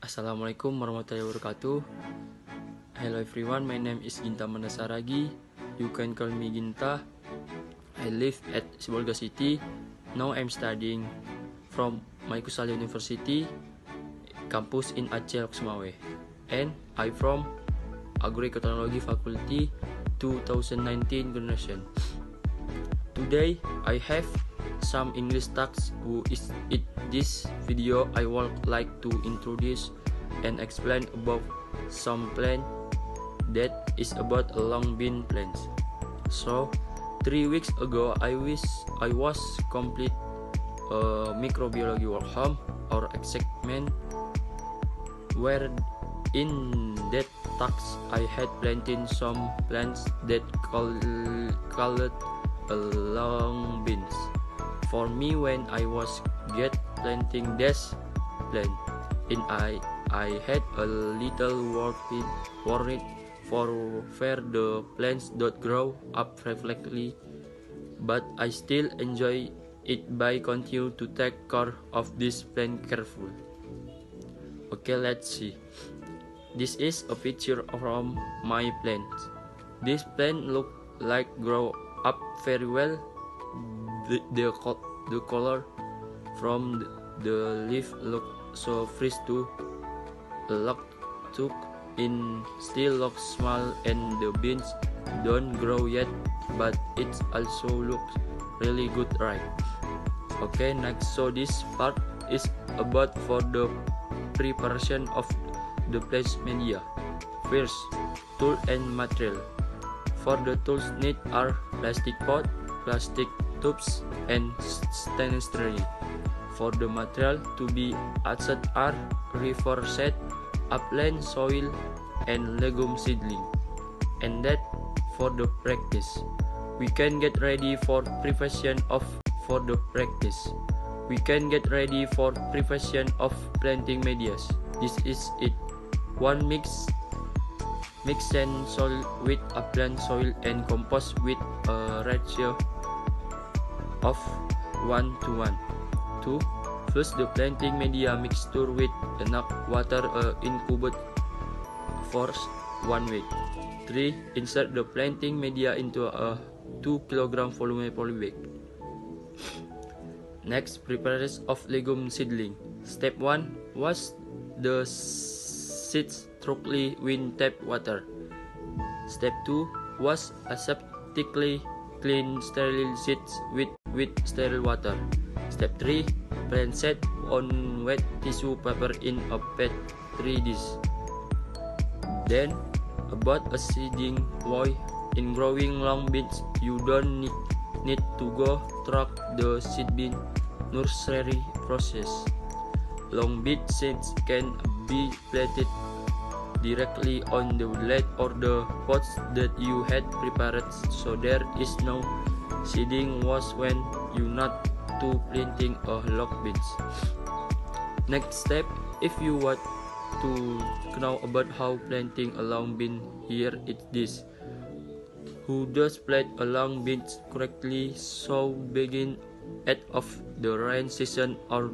Assalamualaikum warahmatullahi wabarakatuh. Hello everyone, my name is Ginta Manasaragi. You can call me Ginta. I live at Sibolga City. Now I'm studying from Maikusala University, campus in Aceh, Sumawe. And I'm from Agroecotechnology Faculty 2019 generation. Today I have some English tasks. Who is it? This video I would like to introduce and explain about some plant that is about a long bean plants. So 3 weeks ago I was complete a microbiology workshop or experiment where in that task I had planted some plants that called a long beans. For me, when I was planting this plant, and I had a little worried for where the plants don't grow up perfectly, but I still enjoy it by continue to take care of this plant carefully. Okay, let's see. This is a picture from my plants. This plant look like grow up very well. The color from the leaf look so fresh too. Look took in still looks small and the beans don't grow yet, but it also looks really good, right? Okay, next, so this part is about for the preparation of the plant media. First, tool and material. For the tools need are plastic pot, plastic tubes, and stainless steel. For the material to be added are river seed, upland soil, and legume seedling. And that for the practice. We can get ready for preparation of planting medias. This is it. 1 mix sand soil with upland soil and compost with a ratio of 1:1. 2. Flush the planting media mixture with enough water incubate for 1 week. 3. Insert the planting media into a 2 kg volume polybag. Next, preparation of legume seedling. Step 1. Wash the seeds thoroughly with tap water. Step 2. Wash aseptically clean sterile seeds with sterile water. Step 3. Plant seed on wet tissue paper in a petri dish. Then, about a seeding why in growing long beans, you don't need to go through the seed bean nursery process. Long bean seeds can be planted directly on the lead or the pots that you had prepared, so there is no seeding was when you not to planting a long beans. Next step, if you want to know about how planting a long bean, here it is. Who does plant a long beans correctly so begin at of the rain season or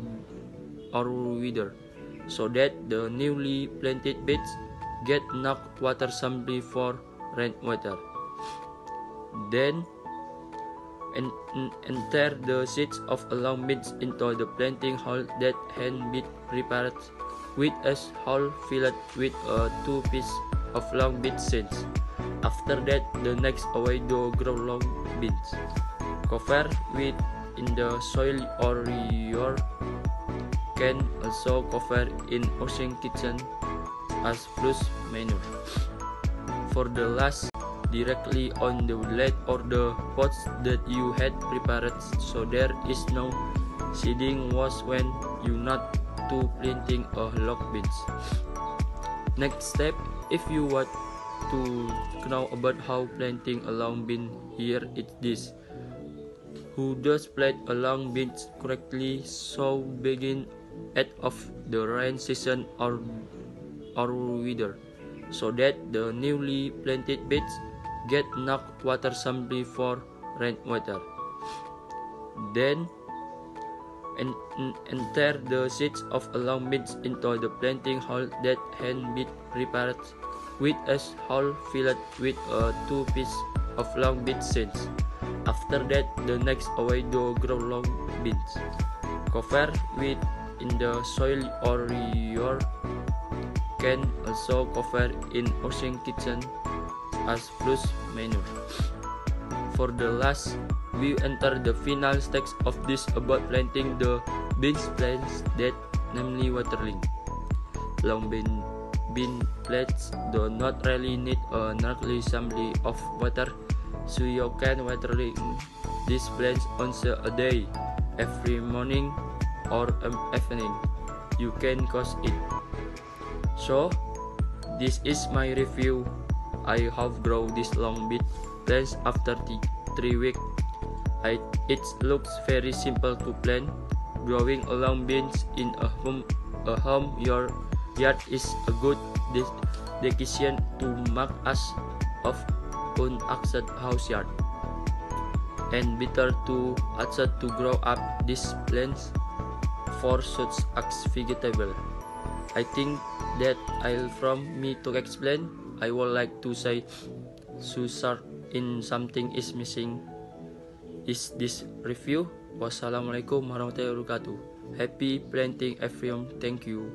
weather, so that the newly planted beds get enough water simply for rainwater. Then enter the seeds of a long beans into the planting hole that had been prepared with a hole filled with 2 pieces of long bean seeds. After that, the next way to grow long beans. Cover with in the soil or your can also cover in ocean kitchen as plus manure. For the last, directly on the lead or the pots that you had prepared, so there is no seeding was when you not to planting a long beans. Next step, if you want to know about how planting a long bean, here it is. Who does plant a long beans correctly so begin at of the rain season or weather, so that the newly planted beds get enough water simply for rainwater. Then and enter the seeds of a long beans into the planting hole that had been prepared with a hole filled with 2 pieces of long bean seeds. After that, the next way to grow long beans. Cover with in the soil or your can also cover in ocean kitchen as plus manure. For the last, we enter the final stage of this about planting the beans plants that namely watering. Long bean plants do not really need a large assembly of water, so you can watering these plants once a day, every morning or evening. You can cause it. So, this is my review. I have grown this long bean plants after 3 weeks. It looks very simple to plant. Growing a long beans in a home your yard is a good decision to mark us of unaccessed house yard, and better to accept to grow up these plants for such as vegetable. I think that all from me to explain. I would like to say so sharp in something is missing is this review. Wassalamualaikum warahmatullahi wabarakatuh. Happy planting everyone. Thank you.